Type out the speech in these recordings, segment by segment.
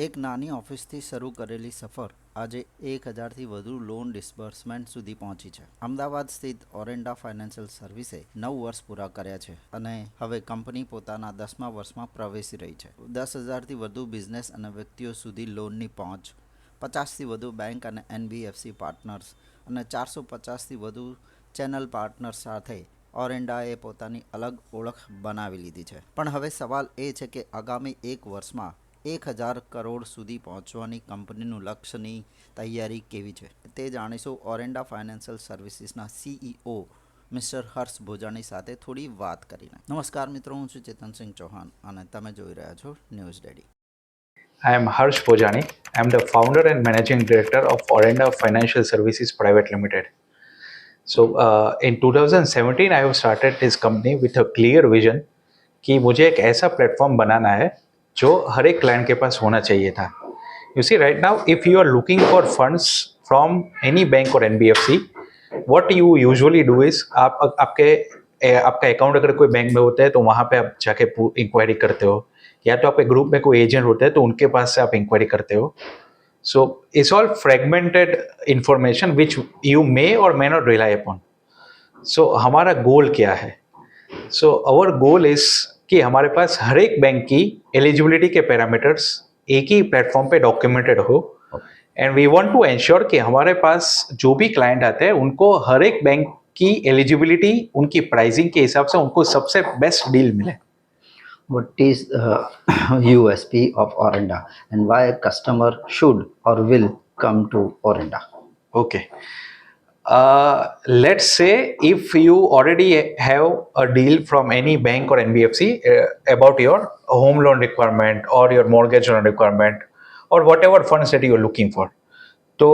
એક નાની ઓફિસથી શરૂ કરેલી સફર આજે 1000થી વધુ લોન ડિસ્બર્સમેન્ટ સુધી પહોંચી છે. અમદાવાદ સ્થિત ઓરેન્ડા ફાઇનાન્શિયલ સર્વિસે 9 વર્ષ પૂરા કર્યા છે અને હવે કંપની પોતાના 10મા વર્ષમાં પ્રવેશી રહી છે. 10,000થી વધુ બિઝનેસ અને વ્યક્તિઓ સુધી લોનની પહોંચ, 50થી વધુ બેંક અને એનબીએફસી પાર્ટનર્સ અને 450થી વધુ ચેનલ પાર્ટનર્સ સાથે ઓરેન્ડાએ પોતાની અલગ ઓળખ બનાવી લીધી છે. પણ હવે સવાલ એ છે કે આગામી એક વર્ષમાં 1000 કરોડ સુધી પહોંચવાની કંપનીનું લક્ષ્યની તૈયારી કેવી છે તે જાણીશું ઓરેન્ડા ફાઇનાન્શિયલ સર્વિસીસના સીઈઓ મિસ્ટર હર્ષ ભોજાણી સાથે થોડી વાત કરીને. નમસ્કાર મિત્રો, હું છું ચેતનસિંહ ચૌહાણ અને તમે જોઈ રહ્યા છો news daddy. I am Harsh Bhojani. I am the founder and managing director of Orenda Financial Services Private Limited. So, in 2017, I have started this company with a clear vision कि मुझे एक ऐसा प्लेटफॉर्म बनाना है जो हर एक client के पास होना चाहिए था. You see, right now, if you are looking for funds from any bank or NBFC, what you usually do is आपका अकाउंट अगर कोई बैंक में होता है तो वहाँ पे आप जाके इंक्वायरी करते हो, या तो आपके ग्रुप में कोई एजेंट होते हैं तो उनके पास से आप इंक्वायरी करते हो. So it's all fragmented information which you may और मे नॉट रिलाई अपॉन. सो हमारा गोल क्या है? सो आवर गोल इज कि हमारे पास हर एक बैंक की एलिजिबिलिटी के पैरामीटर्स एक ही प्लेटफॉर्म पे डॉक्यूमेंटेड हो, and we want to ensure कि हमारे पास जो भी क्लाइंट आते हैं उनको हर एक बैंक की एलिजिबिलिटी, उनकी प्राइसिंग के हिसाब से उनको सबसे बेस्ट डील मिले. What is USP of Orenda and why a customer should or will come to Orenda? Okay. Let's say if you already have a deal from any bank or NBFC about your home loan requirement or your mortgage loan requirement or whatever funds that you are looking for, तो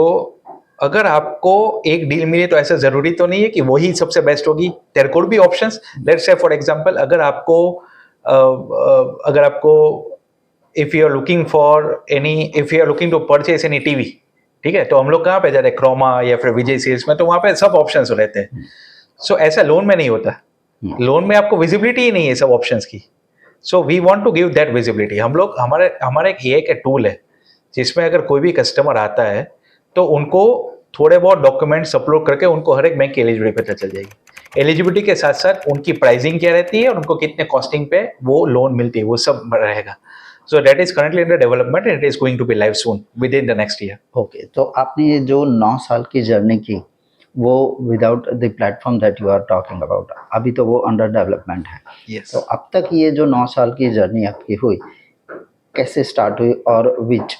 अगर आपको एक deal मिले तो ऐसा जरूरी तो नहीं है कि वही सबसे बेस्ट होगी. There could be options. Let's say for example अगर आपको if you are looking to purchase any TV, ठीक है, तो हम लोग कहाँ पे जाते हैं, क्रोमा या फिर विजय सेल्स में, तो वहाँ पे सब ऑप्शंस रहते हैं. सो ऐसा लोन में नहीं होता. लोन में आपको विजिबिलिटी ही नहीं है सब ऑप्शंस की. So we want to give that visibility. हम लोग हमारे एक एआई का टूल है जिसमें अगर कोई भी कस्टमर आता है तो उनको थोड़े बहुत डॉक्यूमेंट्स अपलोड करके उनको हर एक बैंक की एलिजिबिलिटी पता चल जाएगी. एलिजिबिलिटी के साथ साथ उनकी प्राइसिंग क्या रहती है और उनको कितने कॉस्टिंग पे वो लोन मिलती है, वो सब रहेगा. So that is currently under development and it is going to be live soon within the next year. Okay, तो आपने ये जो 9 साल की जर्नी की वो without the platform that you are talking about, अभी तो वो अंडर डेवलपमेंट है. Yes. तो अब तक ये जो 9 साल की जर्नी आपकी हुई, कैसे स्टार्ट हुई और which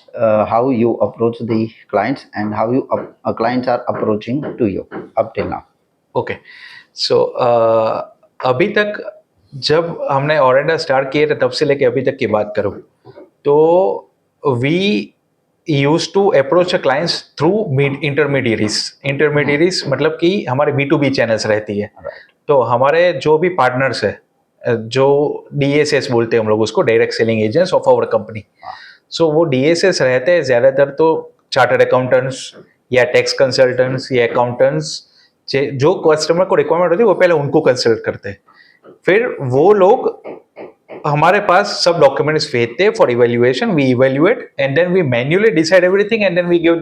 how you approach the clients and how you clients are approaching to you up till now? Okay, so अभी तक जब हमने ओरेंडा स्टार्ट किए थे तब से लेके अभी तक की बात करूँ तो we use to approach the clients through intermediaries मतलब कि हमारे B2B चैनल्स रहती है. तो हमारे जो भी पार्टनर्स है, जो DSS बोलते हैं हम लोग उसको, direct selling agents of our company. So वो DSS रहते हैं ज़्यादातर तो चार्टर्ड अकाउंटेंट्स या टैक्स कंसल्टेंट्स या अकाउंटेंट्स, जो कस्टमर को रिक्वायरमेंट होती है वो पहले उनको कंसल्ट करते हैं. फिर वो लोग हमारे पास सब डॉक्यूमेंट्स भेजते हैं for evaluation. We evaluate and then we manually decide everything and then we give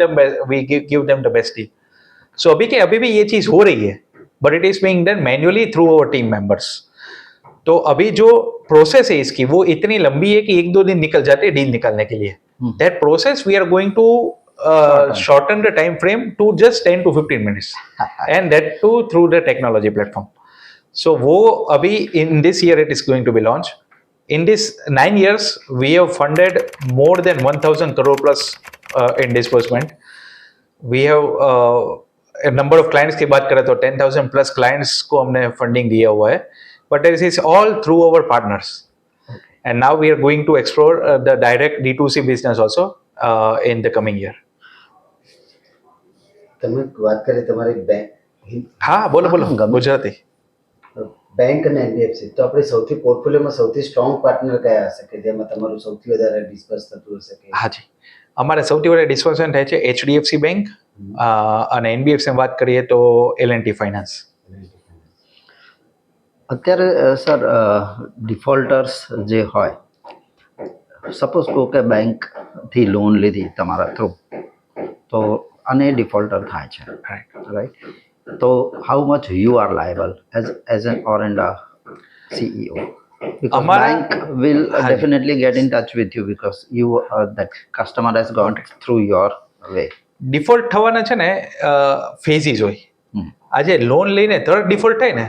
them the best deal. So अभी भी ये चीज हो रही है, but it is being done manually through our team members. तो अभी जो प्रोसेस है इसकी वो इतनी लंबी है कि 1-2 दिन निकल जाते हैं डील निकालने के लिए. That process we are going to shorten the time frame to just 10 to 15 minutes and that too through the technology platform. So wo abhi in this year it is going to be launched. In this 9 years we have funded more than 1000 crore plus in disbursement. We have a number of clients की बात करें तो 10,000 plus clients को हमने funding दिया हुआ है, but this is all through our partners. And now we are going to explore the direct D2C business also in the coming year. તમે વાત કરી તમારી બેંક, હા બોલો ગુજરાતી. બેંક અને એનબીએફસી, તો આપણે સૌથી પોર્ટફોલિયોમાં સૌથી સ્ટ્રોંગ પાર્ટનર કયા હશે કે જેમાં તમારું સૌથી વધારે ડિસ્પર્સ થતું હશે? કે હાજી, અમારે સૌથી વધારે ડિસ્પર્સન થાય છે HDFC બેંક અને NBFC વાત કરીએ તો L&T ફાઇનાન્સ. અત્યારે સર ડિફોલ્ટર્સ જે હોય સપોઝ કહો કે બેંકથી લોન લીધી તમારા થ્રુ, તો અને ડિફોલ્ટર થાય છે, રાઈટ? તો how much you are liable as an Orenda CEO? Because અમારા- bank will હાજી. definitely get in touch with you because you that customer has gone through your way. Default થવાના છે ને ફેઝિસ હોય. હમ. આજે લોન લઈને તરત ડિફોલ્ટ થાય ને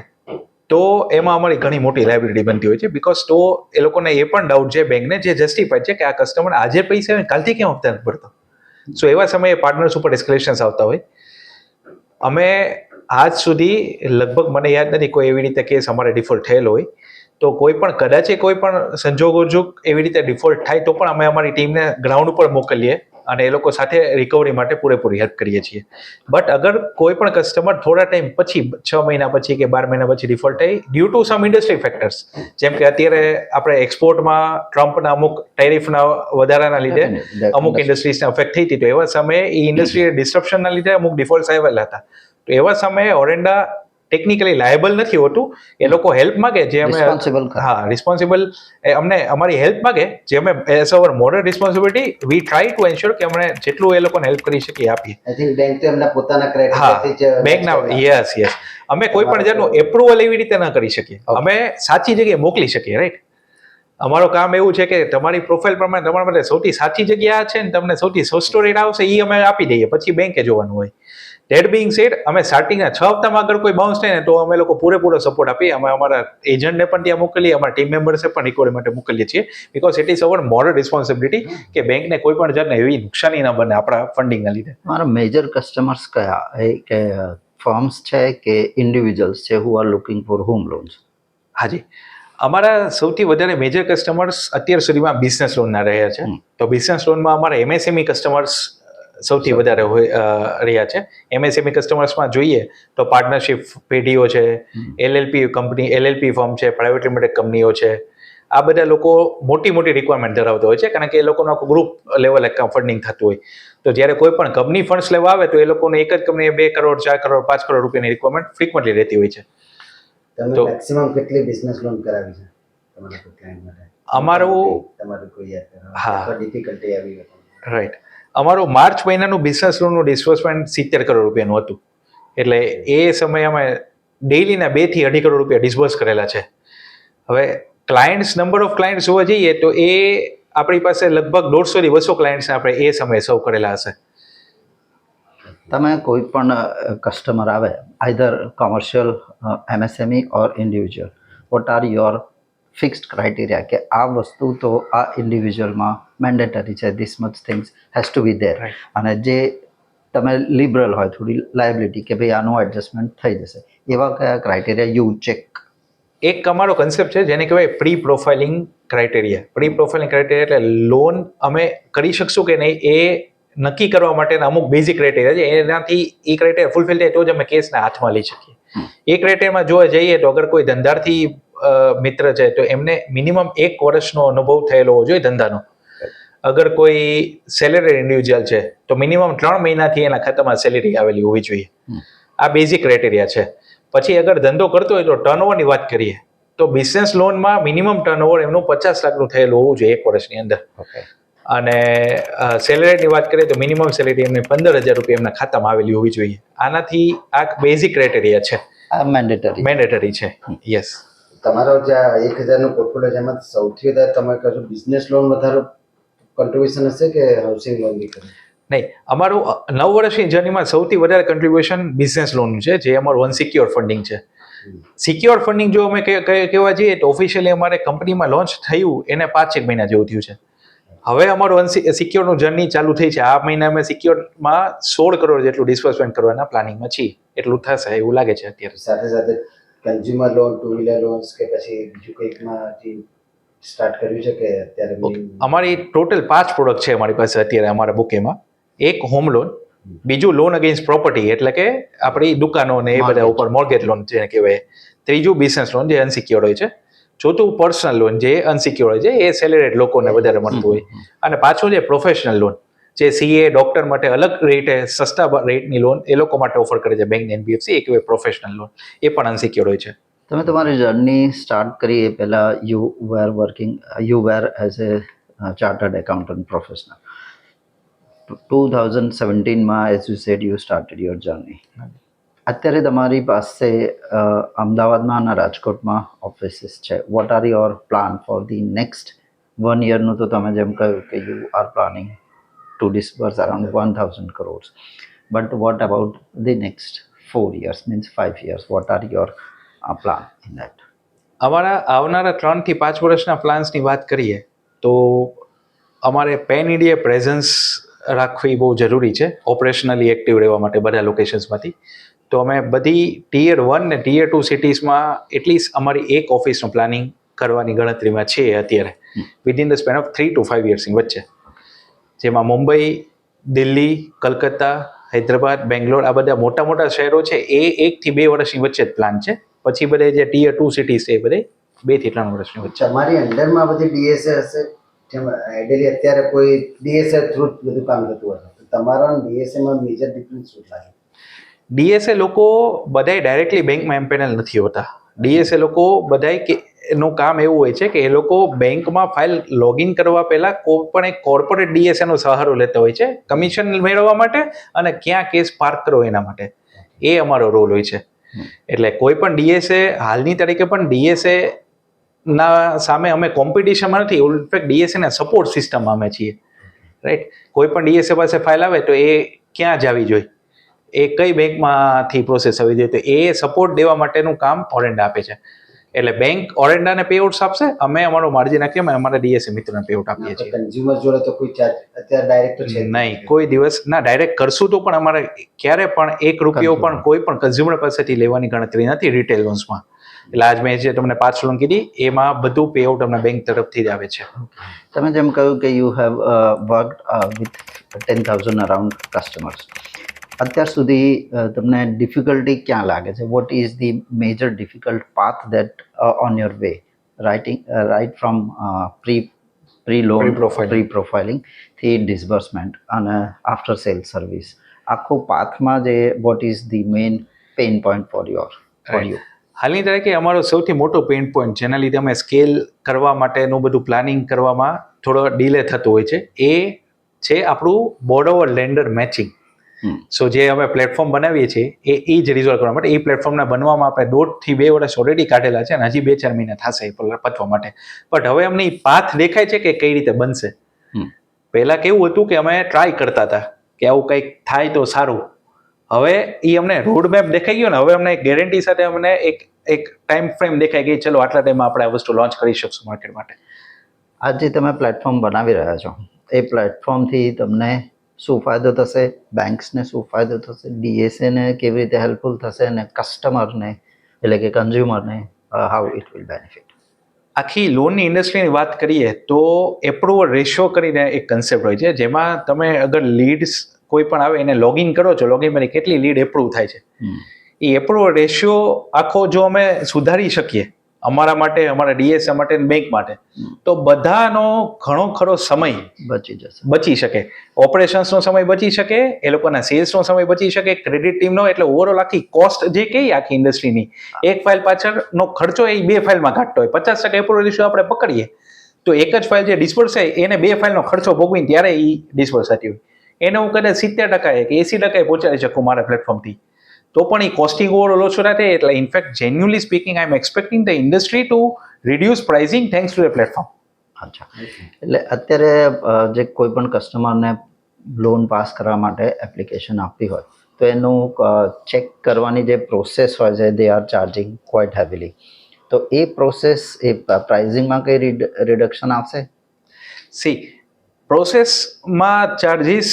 તો એમાં અમારી ઘણી મોટી લાયબિલિટી બનતી હોય છે, બીકોઝ તો એ લોકોને એ પણ ડાઉટ છે બેંકને, જે જસ્ટિફાઈડ છે કે આ કસ્ટમર આજે પૈસા આવે ને કાલથી કેમ હપ્તા નથી ભરતો. સો એવા સમયે પાર્ટનર્સ ઉપર એસ્કેલેશન્સ આવતા હોય. અમે આજ સુધી લગભગ મને યાદ નથી કોઈ એવી રીતે કેસ અમારે ડિફોલ્ટ થયેલો હોય. તો કોઈ પણ કદાચ કોઈ પણ સંજોગોજોગ એવી રીતે ડિફોલ્ટ થાય તો પણ અમે અમારી ટીમને ગ્રાઉન્ડ ઉપર મોકલીએ અને એ લોકો સાથે રિકવરી માટે પૂરેપૂરી હેલ્પ કરીએ છીએ. બટ અગર કોઈ પણ કસ્ટમર થોડા ટાઈમ પછી 6 મહિના પછી કે 12 મહિના પછી ડિફોલ્ટ થાય due to some industry factors, જેમ કે અત્યારે આપણે એક્સપોર્ટમાં ટ્રમ્પના અમુક ટેરિફના વધારાના લીધે Definitely, અમુક ઇન્ડસ્ટ્રીઝને અફેક્ટ થઈ હતી, તો એવા સમયે એ ઇન્ડસ્ટ્રી ડિસ્ટ્રપ્શનના લીધે અમુક ડિફોલ્ટ આવેલા હતા. તો એવા સમયે ઓરેન્ડા ટેકનિકલી લાયબલ નથી હોતું. એ લોકો હેલ્પ માગે જે અમે Responsible કરે. હા રિસ્પોન્સિબલ અમને અમારી હેલ્પ માગે જે અમે as our moral responsibility we try to ensure કે અમે જેટલું એ લોકોને હેલ્પ કરી શકીએ આપીએ. આઈ થિંક બેંક તો એમના પોતાના હા ક્રાઇટેરિયાથી જ બેંકના યસ અમે કોઈ પણ જાતનું એપ્રુવલ એવી રીતે ન કરી શકીએ. અમે સાચી જગ્યાએ મોકલી શકીએ, રાઈટ? અમારું કામ એવું છે કે તમારી પ્રોફાઇલ પ્રમાણે તમારા માટે સૌથી સાચી જગ્યા છે ને તમને સૌથી સસ્તો રેટ આવશે એ અમે આપી દઈએ, પછી બેંકે જોવાનું હોય. ડેટ બિંગ સેડ અમે સ્ટાર્ટિંગના 6 હપ્તામાં અગર કોઈ બાઉન્સ થાય ને તો અમે લોકો પૂરેપૂરો સપોર્ટ આપીએ. અમે અમારા એજન્ટને પણ ત્યાં મોકલીએ, અમારા ટીમ મેમ્બર્સને પણ રિકવરી માટે મોકલીએ છીએ, because it is our moral responsibility કે બેંકને કોઈ પણ જાતને એવી નુકસાની ન બને આપણા ફંડિંગના લીધે. તમારા મેજર કસ્ટમર્સ કયા, એ કે ફર્મ્સ છે કે ઇન્ડિવિજ્યુઅલ્સ છે who are looking for home loans? હાજી, અમારા સૌથી વધારે મેજર કસ્ટમર્સ અત્યાર સુધીમાં બિઝનેસ લોનના રહ્યા છે. તો બિઝનેસ લોનમાં અમારા MSME કસ્ટમર્સ સૌથી વધારે રહ્યા છે. MSME કસ્ટમર્સમાં જોઈએ તો પાર્ટનરશિપ પેઢીઓ છે, LLP કંપની, LLP ફર્મ છે, પ્રાઇવેટ લિમિટેડ કંપનીઓ છે. આ બધા લોકો મોટી મોટી રિક્વાયરમેન્ટ ધરાવતા હોય છે, કારણ કે એ લોકોનું આખું ગ્રુપ લેવલે ફંડિંગ થતું હોય. તો જ્યારે કોઈ પણ કંપની ફંડ્સ લેવા આવે તો એ લોકોને એક જ કંપનીએ 2 કરોડ 4 કરોડ 5 કરોડ રૂપિયાની રિક્વાયરમેન્ટ ફ્રિકવન્ટલી રહેતી હોય છે. તમે તો- મેક્સિમમ કેટલી બિઝનેસ લોન કરાવી છે તમારા કોઈ ક્લાયન્ટ માટે? અમારું- તમારું કોઈ યાદ કરો હા. અથવા ડિફિકલ્ટી આવી હોય? રાઈટ, અમારું માર્ચ મહિનાનું બિઝનેસ લોનનું ડિસ્બર્સમેન્ટ 70 કરોડ રૂપિયાનું હતું. એટલે એ સમયે અમે ડેઈલીના 2 થી 2.5 કરોડ રૂપિયા ડિસ્બર્સ કરેલા છે. હવે ક્લાયન્ટ્સ, નંબર ઓફ ક્લાયન્ટ્સ જોવા જઈએ તો એ આપણી પાસે લગભગ 150 થી 200 ક્લાયન્ટ્સને આપણે એ સમયે સર્વ કરેલા હશે. તમે કોઈ પણ કસ્ટમર આવે, either commercial, MSME or individual, what are your fixed criteria કે આ વસ્તુ તો આ ઇન્ડિવિજ્યુઅલમાં મેન્ડેટરી છે, this much things has to be there, Right. અને જે તમે લિબરલ હોય થોડી લાયબિલિટી કે ભાઈ આનું એડજસ્ટમેન્ટ થઈ જશે, એવા કયા ક્રાઇટેરિયા યુ ચેક? એક અમારો કન્સેપ્ટ છે જેને કહેવાય pre profiling criteria. Pre profiling criteria એટલે લોન અમે કરી શકશું કે નહીં એ નક્કી કરવા માટેના અમુક બેઝિક ક્રાઇટેરિયા છે. એનાથી એ ક્રાઇટેરિયા ફૂલફિલ થાય તો જ અમે કેસના હાથમાં લઈ શકીએ. એ ક્રાઇટેરિયામાં જોવા જઈએ તો અગર કોઈ ધંધાર્થી મિત્ર છે તો એમને મિનિમમ 1 વર્ષનો અનુભવ થયેલો હોવો જોઈએ ધંધાનો. અગર કોઈ સેલેરી ઇન્ડિવિજ્યુઅલ છે તો મિનિમમ 3 મહિનાથી એના ખાતામાં સેલેરી આવેલી હોવી જોઈએ. આ બેઝિક ક્રાઇટેરિયા છે. પછી અગર ધંધો કરતો હોય તો ટર્નઓવરની વાત કરીએ તો બિઝનેસ લોનમાં મિનિમમ ટર્નઓવર એમનું 50 લાખનું થયેલું હોવું જોઈએ 1 વર્ષની અંદર. અને સેલેરીની વાત કરીએ તો મિનિમમ સેલેરી એમને 15,000 રૂપિયા એમના ખાતામાં આવેલી હોવી જોઈએ. આનાથી આ બેઝિક ક્રાઇટેરિયા છે, આ મેન્ડેટરી છે. યસ. તમારો જે 1,000નો પોર્ટફોલિયો છે એમાં સૌથી વધારે તમે કહો છો બિઝનેસ લોન વધારે કોન્ટ્રીબ્યુશન હશે કે હાઉસિંગ લોન બી કરે? નહીં, અમારું 9 વર્ષની જર્નીમાં સૌથી વધારે કન્ટ્રીબ્યુશન બિઝનેસ લોનનું છે, જે અમારું અનસિક્યોર ફંડિંગ છે. સિક્યોર ફંડિંગ જો અમે કહેવા જઈએ તો ઓફિશિયલી અમારે કંપનીમાં લોન્ચ થયું એને 5-6 મહિના જેવું થયું છે. હવે અમારું સિક્યોરનું જર્ની ચાલુ થઈ છે. આ મહિને અમે સિક્યોરમાં 16 કરોડ જેટલું ડિસ્બર્સમેન્ટ કરવાના પ્લાનિંગમાં છીએ. એટલું થશે એવું લાગે છે અત્યારે. સાથે સાથે consumer loan, two wheeler loans કે પછી બીજું કંઈકમાં સ્ટાર્ટ કર્યું છે કે અત્યારે અમારી ટોટલ 5 પ્રોડક્ટ છે અમારી પાસે અત્યારે અમારા બુકેમાં. એક હોમ લોન, બીજું લોન અગેન્સ્ટ પ્રોપર્ટી એટલે કે આપણી દુકાનો ને એ બધા ઉપર મોર્ગેજ લોન જેને કહેવાય. ત્રીજું બિઝનેસ લોન જે અનસિક્યોર હોય છે. ચોથું પર્સનલ લોન જે અનસિક્યોર હોય છે, એ સેલેરીડ લોકોને વધારે મળતું હોય. અને પાછું જે પ્રોફેશનલ લોન જે CA ડોક્ટર માટે અલગ રેટે સસ્તા રેટની લોન એ લોકો માટે ઓફર કરે છે બેંક NBFC, એ કહેવાય પ્રોફેશનલ લોન, એ પણ અનસિક્યોર હોય છે. તમે તમારી જર્ની સ્ટાર્ટ કરી એ પહેલાં you were as a chartered accountant professional. 2017માં as you said you started your journey. અત્યારે તમારી પાસે અમદાવાદમાં અને રાજકોટમાં ઓફિસીસ છે. What are your plan for the next 1 યરનું? તો તમે જેમ કહ્યું કે you are planning to disburse around 1000 crores. But what about the next 4 years, means 5 years? What are your plan in that? અમારા આવનારા 3 થી 5 વર્ષના પ્લાન્સની વાત કરીએ તો અમારે પેન ઇન્ડિયા પ્રેઝન્સ રાખવી બહુ જરૂરી છે ઓપરેશનલી એક્ટિવ રહેવા માટે બધા લોકેશન્સમાંથી. તો અમે બધી ટિયર 1 ને ટિયર 2 સિટીઝમાં એટલીસ્ટ અમારી એક ઓફિસનું પ્લાનિંગ કરવાની ગણતરીમાં છે અત્યારે, within the span of 3 to 5 yearsની વચ્ચે, જેમાં મુંબઈ, દિલ્હી, કલકત્તા, હૈદરાબાદ, બેંગ્લોર આ બધા મોટા મોટા શહેરો છે એ 1 થી 2 વર્ષની વચ્ચે જ પ્લાન છે. પછી બધે જે ટિયર 2 સિટીઝ છે એ બધે 2 થી 3 વર્ષની વચ્ચે. તમારી અંડરમાં બધી ડીએસએ હશે, જેમ આઈડિયલી અત્યારે કોઈ ડીએસએ થ્રુ બધું કામ થતું હશે, તો તમારા ડીએસએમાં મેજર ડિફરન્સ શું લાગે? ડીએસએ લોકો બધાય ડાયરેક્ટલી બેંકમાં એમ્પેનલ નથી હોતા. ડીએસએ લોકો બધાય કે નું કામ એવું હોય છે કે એ લોકો બેંકમાં ફાઇલ લોગિન કરવા પહેલાં કોઈ પણ એક કોર્પોરેટ ડીએસએનો સહારો લેતા હોય છે કમિશન મેળવવા માટે અને ક્યાં કેસ પાર્ક કરવો એના માટે. એ અમારો રોલ હોય છે. એટલે કોઈ પણ ડીએસએ હાલની તારીખે પણ ડીએસએ ના સામે અમે કોમ્પિટિશનમાં નથી, ઇનફેક્ટ ડીએસએના સપોર્ટ સિસ્ટમમાં અમે છીએ, રાઈટ. કોઈ પણ ડીએસએ પાસે ફાઇલ આવે તો એ ક્યાં જવી જોઈએ, એ કઈ બેંકમાંથી પ્રોસેસ આવી જોઈએ, તો એ સપોર્ટ દેવા માટેનું કામ ઓરેન્ડા આપે છે. એટલે બેંક ઓરેન્ડાને પેઆઉટ્સ આપશે, અમે અમારો માર્જિન આપીએ, અમે અમારા ડીએસએ મિત્રને પેઆઉટ આપીએ છીએ. કન્ઝ્યુમર જોડે તો કોઈ ચાર્જ અત્યારે ડાયરેક્ટ તો છે જ નહીં, કોઈ દિવસ ના ડાયરેક્ટ કરશું તો પણ અમારે ક્યારે પણ 1 રૂપિયો પણ કોઈ પણ કન્ઝ્યુમર પાસેથી લેવાની ગણતરી નથી રિટેલ લોન્સમાં. એટલે આજ મેં જે તમને 5 લોન કીધી એમાં બધું પેઆઉટ અમને બેંક તરફથી જ આવે છે. તમે જેમ કહ્યું કે you have worked with 10,000 around customers. અત્યાર સુધી તમને ડિફિકલ્ટી ક્યાં લાગે છે? What is the major difficult path that on your way, right from pre loan, Pre-profiling. Pre profiling થી ડિસબર્સમેન્ટ અને આફ્ટર સેલ સર્વિસ, આખો પાથમાં જે what is the main pain point for you? હાલની તારીખે અમારો સૌથી મોટો પેઇન પોઈન્ટ જેના લીધે અમે સ્કેલ કરવા માટેનું બધું પ્લાનિંગ કરવામાં થોડો ડિલે થતો હોય છે એ છે આપણું બોરોવર લેન્ડર મેચિંગ. સો જે અમે પ્લેટફોર્મ બનાવીએ છીએ એ જ રિઝોલ્વ કરવા માટે એ પ્લેટફોર્મના બનવામાં આપણે 1.5 થી 2 વર્ષ ઓલરેડી કાઢેલા છે અને હજી 2-4 મહિના થશે એ પતવા માટે. બટ હવે અમને પાથ દેખાય છે કે કઈ રીતે બનશે. પહેલા કેવું હતું કે અમે ટ્રાય કરતા હતા કે આવું કંઈક થાય તો સારું. હવે એ અમને રોડ મેપ દેખાઈ ગયો ને, હવે અમને ગેરંટી સાથે અમને એક ટાઈમ ફ્રેમ દેખાઈ ગઈ, ચલો આટલા ટાઈમમાં આપણે આ વસ્તુ લોન્ચ કરી શકશું માર્કેટ માટે. આજે તમે પ્લેટફોર્મ બનાવી રહ્યા છો, એ પ્લેટફોર્મથી તમને શું ફાયદો થશે? બેંક્સને શું ફાયદો થશે? ડીએસએને કેવી રીતે હેલ્પફુલ થશે? અને કસ્ટમરને એટલે કે કન્ઝ્યુમરને હાઉ ઇટ વિલ બેનિફિટ? આખી લોનની ઇન્ડસ્ટ્રીની વાત કરીએ તો એપ્રુવલ રેશિયો કરીને એક કન્સેપ્ટ હોય છે જેમાં તમે અગર લીડ્સ કોઈ પણ આવે એને લોગિન કરો છો, લોગિન પછી કેટલી લીડ એપ્રુવ થાય છે એ એપ્રુવલ રેશિયો આખો જો અમે સુધારી શકીએ અમારા માટે, અમારા ડીએસએ માટે, બેંક માટે, તો બધાનો ઘણો ખરો સમય બચી શકે. ઓપરેશન્સનો સમય બચી શકે, એ લોકોના સેલ્સનો સમય બચી શકે, ક્રેડિટ ટીમનો, એટલે ઓવરઓલ આખી કોસ્ટ જે કહીએ આખી ઇન્ડસ્ટ્રીની એક ફાઇલ પાછળનો ખર્ચો એ 2 ફાઇલમાં ઘટતો હોય. 50% એપ્રુવલ રેશિયો આપણે પકડીએ તો એક જ ફાઇલ જે ડિસ્પર્સ થાય એને 2 ફાઇલનો ખર્ચો ભોગવીને ત્યારે એ ડિસ્પર્સ થતી હોય એને હું કદાચ 70% કે 80% પહોંચાડી શકું મારા પ્લેટફોર્મથી, તો પણ એ કોસ્ટિંગ ઓવરઓલ ઓછો રહે. એટલે in fact genuinely speaking I am expecting the industry to reduce pricing thanks to the platform. અચ્છા, એટલે અત્યારે જે કોઈ પણ કસ્ટમરને લોન પાસ કરવા માટે એપ્લિકેશન આપવી હોય તો એનું ચેક કરવાની જે પ્રોસેસ હોય છે, they are charging quite heavily. તો એ પ્રોસેસ એ પ્રાઇઝિંગમાં કઈ રિડક્શન આવશે? પ્રોસેસમાં ચાર્જિસ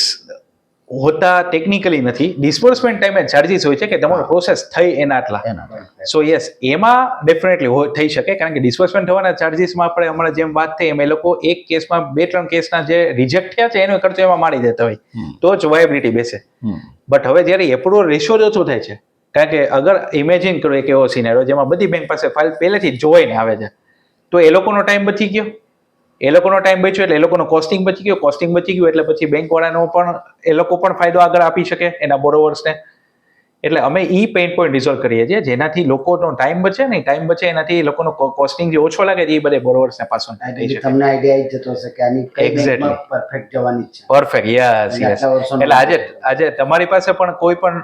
હોતા ટેકનિકલી નથી, ડિસ્બર્સમેન્ટ ટાઈમે ચાર્જિસ હોય છે કે તમારો પ્રોસેસ થઈ એના આટલા. સો યસ, એમાં ડેફિનેટલી થઈ શકે, કારણ કે ડિસ્બર્સમેન્ટ થવાના ચાર્જિસમાં આપણે હમણાં જેમ વાત થઈ એમ એ લોકો એક કેસમાં 2-3 કેસના જે રિજેક્ટ થયા છે એનો ખર્ચો એમાં મારી દેતા હોય તો જ વાયબિલિટી બેસે. બટ હવે જ્યારે એપ્રુવલ રેશિયો ઓછો થાય છે, કારણ કે અગર ઇમેજિન કરો એક એવો સિનેરિયો જેમાં બધી બેંક પાસે ફાઇલ પહેલેથી જોઈને આવે છે, તો એ લોકોનો ટાઈમ બચી ગયો, એ લોકોનો ટાઈમ બચ્યો એટલે એ લોકોનો કોસ્ટિંગ બચી ગયો, કોસ્ટિંગ બચી ગયું એટલે પછી બેંકવાળાનો પણ એ લોકો પણ ફાયદો આગળ આપી શકે એના બોરોવર્સને. એટલે અમે ઈ પેઇન પોઈન્ટ રિઝોલ્વ કરીએ છીએ, જેનાથી લોકોનો ટાઈમ બચે ને, ટાઈમ બચે એનાથી લોકોનો કોસ્ટિંગ જે ઓછો લાગે છે એ બધે બોરોવર્સને પાસ ઓન થઈ શકે. તમને આઈડિયા આવી જતો હશે કે આની કઈ Exactly. બેંકમાં પરફેક્ટ જવાની છે. Perfect, yes yes. આટલા વર્ષોનો એટલે આજે તમારી પાસે પણ કોઈ પણ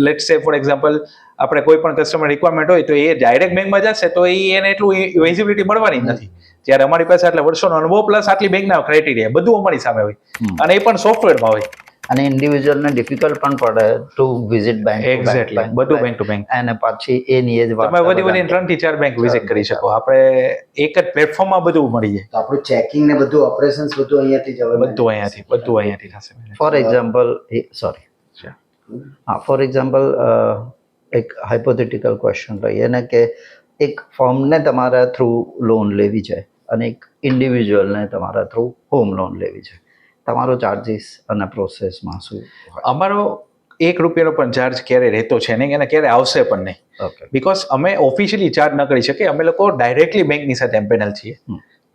લેટ્સ સે ફોર એક્ઝામ્પલ આપણે કોઈ પણ કસ્ટમર રિક્વાયરમેન્ટ હોય તો એ ડાયરેક્ટ બેંકમાં જશે તો એને એટલું વિઝિબિલિટી મળવાની જ નથી. જ્યારે અમારી પાસે આટલા વર્ષોનો અનુભવ પ્લસ આટલી બેંકના ક્રાઇટેરિયા બધું અમારી સામે હોય, અને એ પણ સોફ્ટવેરમાં હોય. અને ઇન્ડિવિજ્યુઅલને ડિફિકલ્ટ પણ પડે ટુ વિઝિટ બેંક. એક્ઝેક્ટલી, બધું બેંક ટુ બેંક. અને પછી એની એ જ વાત તમે વધીને 3 થી 4 બેંક વિઝિટ કરી શકો. આપણે એક જ પ્લેટફોર્મમાં બધું મળી જાય. તો આપણું ચેકિંગ ને બધું ઓપરેશન્સ બધું અહીંયાથી જ હવે બધું અહીંયાથી થશે. ફોર એક્ઝામ્પલ ફોર એક્ઝામ્પલ એક હાઇપોથેટિકલ ક્વેશ્ચન લઈએ ને કે એક ફર્મને તમારા થ્રુ લોન લેવી છે અને એક ઇન્ડિવિજ્યુઅલને તમારા થ્રુ હોમ લોન લેવી છે, તમારો ચાર્જીસ અને પ્રોસેસમાં શું હોય? અમારો ₹1 પણ ચાર્જ ક્યારે રહેતો છે નહીં અને ક્યારે આવશે પણ નહીં. ઓકે. બીકોઝ અમે ઓફિશિયલી ચાર્જ ન કરી શકીએ. અમે લોકો ડાયરેક્ટલી બેંકની સાથે એમ્પેનલ છીએ.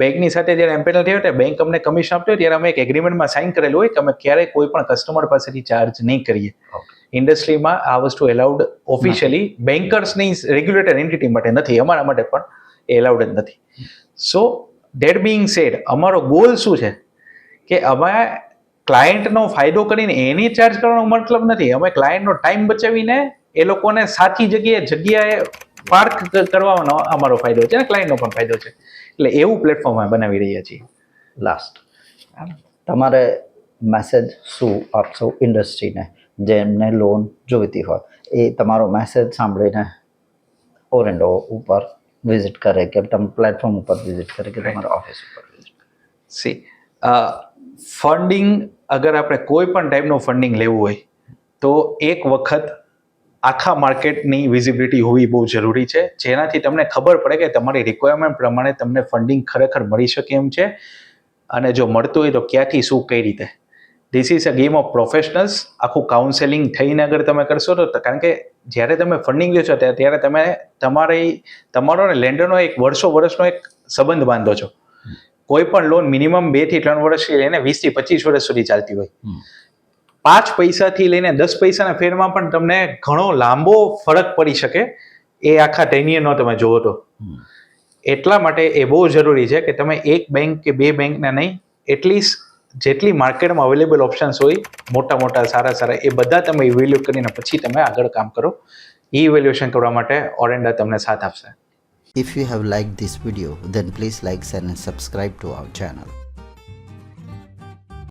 બેંકની સાથે જ્યારે એમ્પેનલ થયો ત્યારે બેંક અમને કમિશન આપતી હોય ત્યારે અમે એક એગ્રીમેન્ટમાં સાઇન કરેલું હોય કે અમે ક્યારેય કોઈ પણ કસ્ટમર પાસેથી ચાર્જ નહીં કરીએ. ઇન્ડસ્ટ્રીમાં આ વસ્તુ એલાઉડ ઓફિશિયલી બેન્કર્સની રેગ્યુલેટેડ એન્ટિટી માટે નથી, અમારા માટે પણ એ એલાઉડ જ નથી. સો ધેટ બિંગ સેડ, અમારો ગોલ શું છે કે અમે ક્લાયન્ટનો ફાયદો કરીને એની ચાર્જ કરવાનો મતલબ નથી. અમે ક્લાયન્ટનો ટાઈમ બચાવીને એ લોકોને સાચી જગ્યાએ પાર્ક કરવાનો અમારો ફાયદો છે અને ક્લાયન્ટનો પણ ફાયદો છે. એટલે એવું પ્લેટફોર્મ અમે બનાવી રહ્યા છીએ. લાસ્ટ તમારે મેસેજ શું આપશો ઇન્ડસ્ટ્રીને જેમને લોન જોઈતી હોય, એ તમારો મેસેજ સાંભળીને ઓરેન્ડો ઉપર વિઝિટ કરે કે તમે પ્લેટફોર્મ ઉપર વિઝિટ કરે કે તમારા ઓફિસ ઉપર વિઝિટ કરે? સી ફંડિંગ, અગર આપણે કોઈ પણ ટાઈપનું ફંડિંગ લેવું હોય તો એક વખત આખા માર્કેટની વિઝિબિલિટી હોવી બહુ જરૂરી છે, જેનાથી તમને ખબર પડે કે તમારી રિક્વાયરમેન્ટ પ્રમાણે તમને ફંડિંગ ખરેખર મળી શકે એમ છે, અને જો મળતું હોય તો ક્યાંથી શું કઈ રીતે. This is a game of professionals. આખું કાઉન્સેલિંગ થઈને અગર તમે કરશો તો, કારણ કે જ્યારે તમે ફંડિંગ લો છો ત્યારે તમે તમારો અને લેન્ડરનો એક વર્ષનો એક સંબંધ બાંધો છો. કોઈ પણ લોન મિનિમમ 2 થી 3 વર્ષથી લઈને 20 થી 25 વર્ષ સુધી ચાલતી હોય. 5 પૈસાથી લઈને 10 પૈસાના ફેરમાં પણ તમને ઘણો લાંબો ફરક પડી શકે એ આખા 10 યરનો તમે જુઓ તો. એટલા માટે એ બહુ જરૂરી છે કે તમે એક બેંક કે 2 બેંકના નહીં, એટલીસ્ટ જેટલી માર્કેટમાં અવેલેબલ ઓપ્શન્સ હોય મોટા સારા એ બધા તમે ઇવેલ્યુએટ કરીને પછી તમે આગળ કામ કરો. એ ઇવેલ્યુએશન કરવા માટે ઓરેન્ડા તમને સાથ આપશે. If you have liked this video, then please like, share and subscribe to our channel.